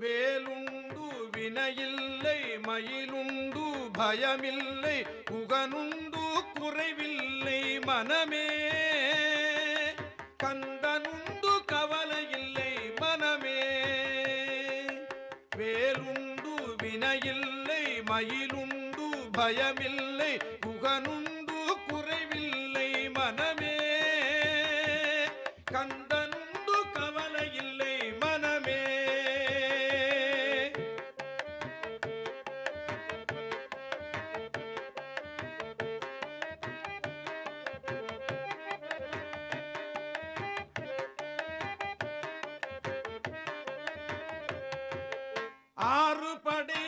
வேலுண்டு வினையில்லை மயிலுண்டு பயமில்லை புகனுண்டு குறைவில்லை மனமே கந்தனுண்டு கவலையில்லை மனமே வேலுண்டு வினையில்லை மயிலுண்டு பயமில்லை புகனுண்டு குறைவில்லை மனமே கந்தனுண்டு கவலையில்லை மனமே ஆறு படை